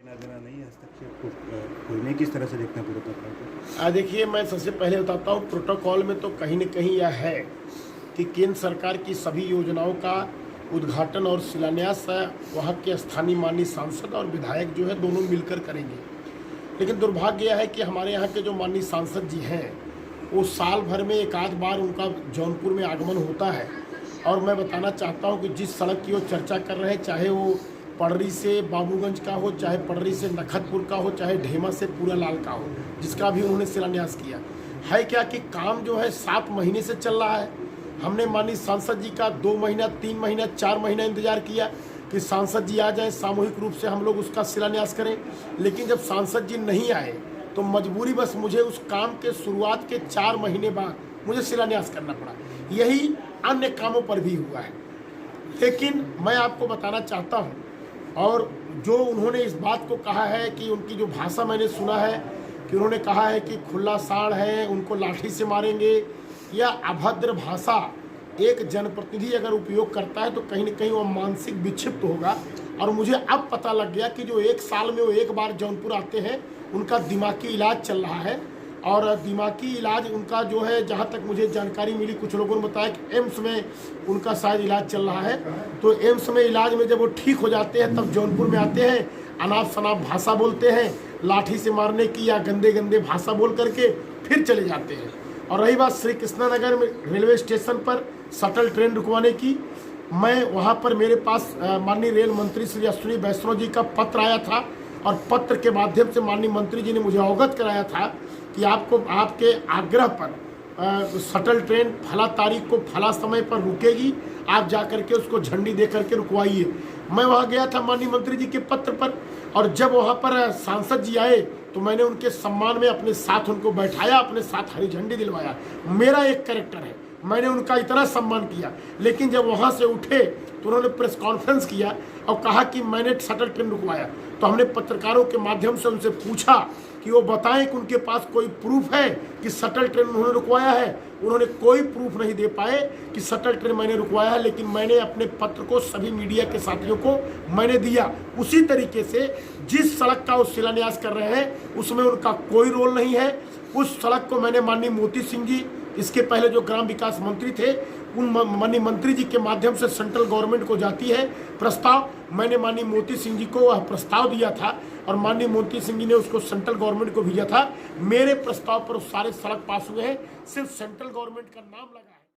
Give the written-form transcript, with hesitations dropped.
देना नहीं है, हस्तक्षेप को नहीं, किस तरह से देखना पूरे प्रकरण को? देखिए, मैं सबसे पहले बताता हूँ, प्रोटोकॉल में तो कहीं न कहीं यह है कि केंद्र सरकार की सभी योजनाओं का उद्घाटन और शिलान्यास वहाँ के स्थानीय माननीय सांसद और विधायक जो है दोनों मिलकर करेंगे। लेकिन दुर्भाग्य यह है कि हमारे यहाँ के जो माननीय सांसद जी हैं वो साल भर में एक आध बार उनका जौनपुर में आगमन होता है। और मैं बताना चाहता हूँ कि जिस सड़क की वो चर्चा कर रहे हैं, चाहे वो पडरी से बाबूगंज का हो, चाहे पडरी से नखतपुर का हो, चाहे ढेमा से पूरा लाल का हो, जिसका भी उन्होंने शिलान्यास किया है, क्या कि काम जो है 7 महीने से चल रहा है। हमने माननीय सांसद जी का 2 महीना, 3 महीना, 4 महीना इंतजार किया कि सांसद जी आ जाएं, सामूहिक रूप से हम लोग उसका शिलान्यास करें। लेकिन जब सांसद जी नहीं आए तो मजबूरी बस मुझे उस काम के शुरुआत के 4 महीने बाद मुझे शिलान्यास करना पड़ा। यही अन्य कामों पर भी हुआ है। लेकिन मैं आपको बताना चाहता हूँ, और जो उन्होंने इस बात को कहा है कि उनकी जो भाषा मैंने सुना है कि उन्होंने कहा है कि खुला साड़ है, उनको लाठी से मारेंगे, या अभद्र भाषा एक जनप्रतिनिधि अगर उपयोग करता है तो कहीं न कहीं वो मानसिक विक्षिप्त होगा। और मुझे अब पता लग गया कि जो 1 साल में वो 1 बार जौनपुर आते हैं, उनका दिमागी इलाज चल रहा है। और दिमागी इलाज उनका जो है, जहाँ तक मुझे जानकारी मिली, कुछ लोगों ने बताया कि एम्स में उनका शायद इलाज चल रहा है। तो एम्स में इलाज में जब वो ठीक हो जाते हैं तब जौनपुर में आते हैं, अनाप शनाप भाषा बोलते हैं, लाठी से मारने की या गंदे गंदे भाषा बोल करके फिर चले जाते हैं। और रही बात श्री कृष्णानगर में रेलवे स्टेशन पर शटल ट्रेन रुकवाने की, मैं वहाँ पर मेरे पास माननीय रेल मंत्री श्री अश्विनी वैष्णव जी का पत्र आया था, और पत्र के माध्यम से माननीय मंत्री जी ने मुझे अवगत कराया था कि आपको आपके आग्रह पर शटल ट्रेन फला तारीख को फला समय पर रुकेगी, आप जा करके उसको झंडी दे करके रुकवाइए। मैं वहाँ गया था माननीय मंत्री जी के पत्र पर, और जब वहाँ पर सांसद जी आए तो मैंने उनके सम्मान में अपने साथ उनको बैठाया, अपने साथ हरी झंडी दिलवाया। मेरा एक कैरेक्टर है, मैंने उनका इतना सम्मान किया। लेकिन जब वहाँ से उठे तो उन्होंने प्रेस कॉन्फ्रेंस किया और कहा कि मैंने शटल ट्रेन रुकवाया। तो हमने पत्रकारों के माध्यम से उनसे पूछा कि वो बताएं कि उनके पास कोई प्रूफ है कि शटल ट्रेन उन्होंने रुकवाया है। उन्होंने कोई प्रूफ नहीं दे पाए कि शटल ट्रेन मैंने रुकवाया है। लेकिन मैंने अपने पत्र को सभी मीडिया के साथियों को मैंने दिया। उसी तरीके से जिस सड़क का वो शिलान्यास कर रहे हैं उसमें उनका कोई रोल नहीं है। उस सड़क को मैंने माननीय मोती सिंह जी, इसके पहले जो ग्राम विकास मंत्री थे, उन माननीय मंत्री जी के माध्यम से सेंट्रल गवर्नमेंट को जाती है प्रस्ताव। मैंने माननीय मोती सिंह जी को वह प्रस्ताव दिया था और माननीय मोती सिंह जी ने उसको सेंट्रल गवर्नमेंट को भेजा था। मेरे प्रस्ताव पर सारे सड़क पास हुए हैं, सिर्फ सेंट्रल गवर्नमेंट का नाम लगा।